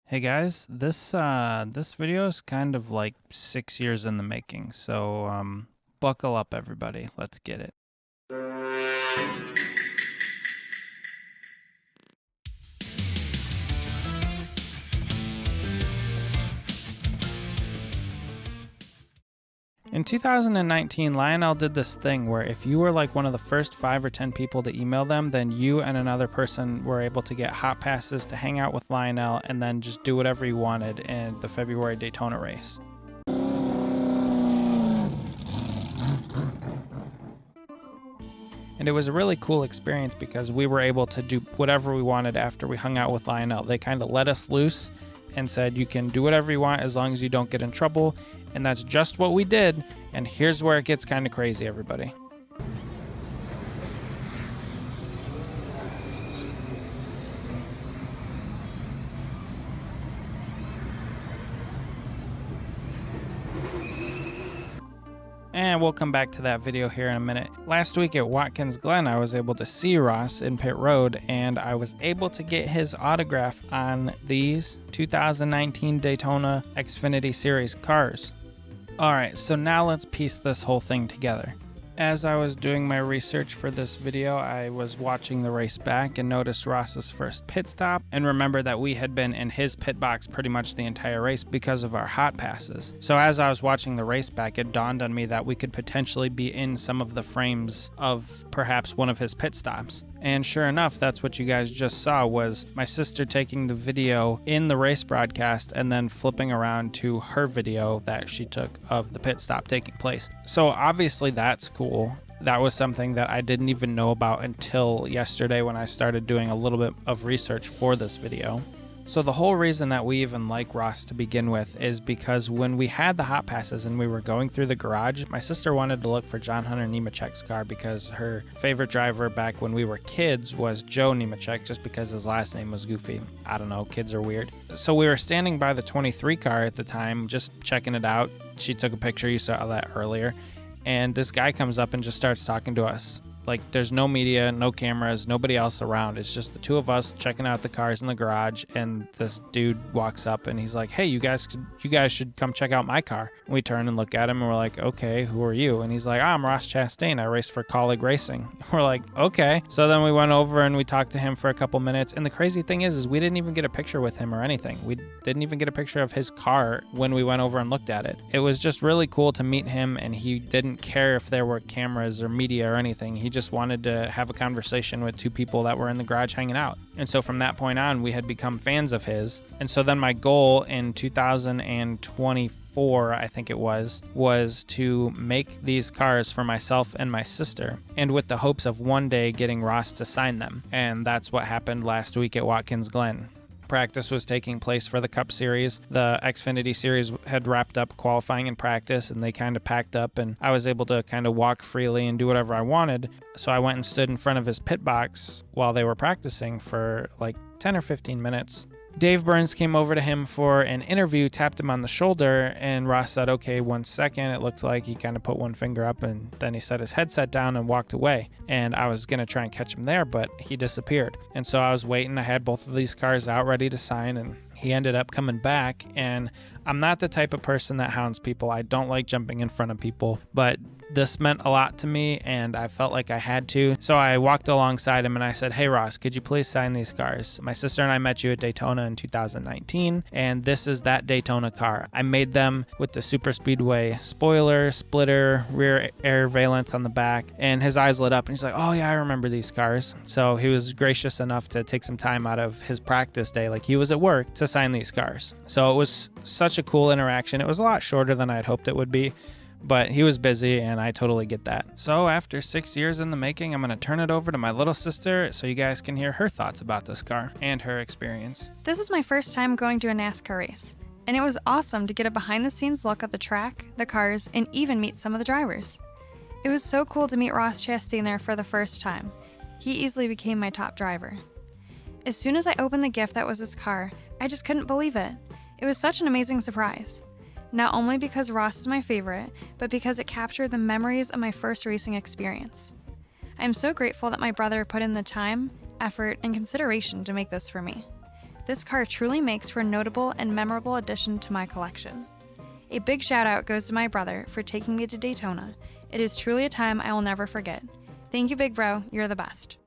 Hey guys, this video is kind of like 6 years in the making, so buckle up everybody. Let's get it. In 2019, Lionel did this thing where if you were like one of the first 5 or 10 people to email them, then you and another person were able to get hot passes to hang out with Lionel and then just do whatever you wanted in the February Daytona race. And it was a really cool experience because we were able to do whatever we wanted after we hung out with Lionel. They kind of let us loose and said, you can do whatever you want as long as you don't get in trouble. And that's just what we did. And here's where it gets kind of crazy, everybody. And we'll come back to that video here in a minute. Last week at Watkins Glen, I was able to see Ross in pit road, and I was able to get his autograph on these 2019 Daytona Xfinity Series cars. Alright, so now let's piece this whole thing together. As I was doing my research for this video, I was watching the race back and noticed Ross's first pit stop and remembered that we had been in his pit box pretty much the entire race because of our hot passes. So as I was watching the race back, it dawned on me that we could potentially be in some of the frames of perhaps one of his pit stops. And sure enough, that's what you guys just saw, was my sister taking the video in the race broadcast and then flipping around to her video that she took of the pit stop taking place. So obviously that's cool. That was something that I didn't even know about until yesterday when I started doing a little bit of research for this video. So the whole reason that we even like Ross to begin with is because when we had the hot passes and we were going through the garage, my sister wanted to look for John Hunter Nemechek's car because her favorite driver back when we were kids was Joe Nemechek, just because his last name was goofy. I don't know, kids are weird. So we were standing by the 23 car at the time, just checking it out. She took a picture, you saw that earlier. And this guy comes up and just starts talking to us. Like, there's no media, no cameras, nobody else around. It's just the two of us checking out the cars in the garage, and this dude walks up and he's like, hey, you guys should come check out my car. And we turn and look at him and we're like, okay, who are you? And he's like, I'm Ross Chastain. I race for Colleague Racing. We're like, okay. So then we went over and we talked to him for a couple minutes. And the crazy thing is we didn't even get a picture with him or anything. We didn't even get a picture of his car when we went over and looked at it. It was just really cool to meet him, and he didn't care if there were cameras or media or anything. He just wanted to have a conversation with two people that were in the garage hanging out. And so from that point on, we had become fans of his. And so then my goal in 2024, I think it was to make these cars for myself and my sister, and with the hopes of one day getting Ross to sign them. And that's what happened last week at Watkins Glen. Practice was taking place for the Cup Series. The Xfinity Series had wrapped up qualifying and practice, and they kind of packed up, and I was able to kind of walk freely and do whatever I wanted. So I went and stood in front of his pit box while they were practicing for like 10 or 15 minutes. Dave Burns came over to him for an interview, tapped him on the shoulder, and Ross said, okay, 1 second. It looked like he kind of put one finger up, and then he set his headset down and walked away. And I was going to try and catch him there, but he disappeared. And so I was waiting. I had both of these cars out ready to sign, and he ended up coming back. And I'm not the type of person that hounds people. I don't like jumping in front of people, but this meant a lot to me, and I felt like I had to. So I walked alongside him and I said, hey Ross, could you please sign these cars? My sister and I met you at Daytona in 2019, and this is that Daytona car. I made them with the Super Speedway spoiler, splitter, rear air valence on the back, and his eyes lit up and he's like, oh yeah, I remember these cars. So he was gracious enough to take some time out of his practice day, like he was at work, to sign these cars. So it was such a cool interaction. It was a lot shorter than I'd hoped it would be, but he was busy, and I totally get that. So after 6 years in the making, I'm going to turn it over to my little sister so you guys can hear her thoughts about this car and her experience. This is my first time going to a NASCAR race, and it was awesome to get a behind-the-scenes look at the track, the cars, and even meet some of the drivers. It was so cool to meet Ross Chastain there for the first time. He easily became my top driver. As soon as I opened the gift that was his car, I just couldn't believe it. It was such an amazing surprise. Not only because Ross is my favorite, but because it captured the memories of my first racing experience. I am so grateful that my brother put in the time, effort, and consideration to make this for me. this car truly makes for a notable and memorable addition to my collection. A big shout out goes to my brother for taking me to Daytona. It is truly a time I will never forget. Thank you, big bro. You're the best.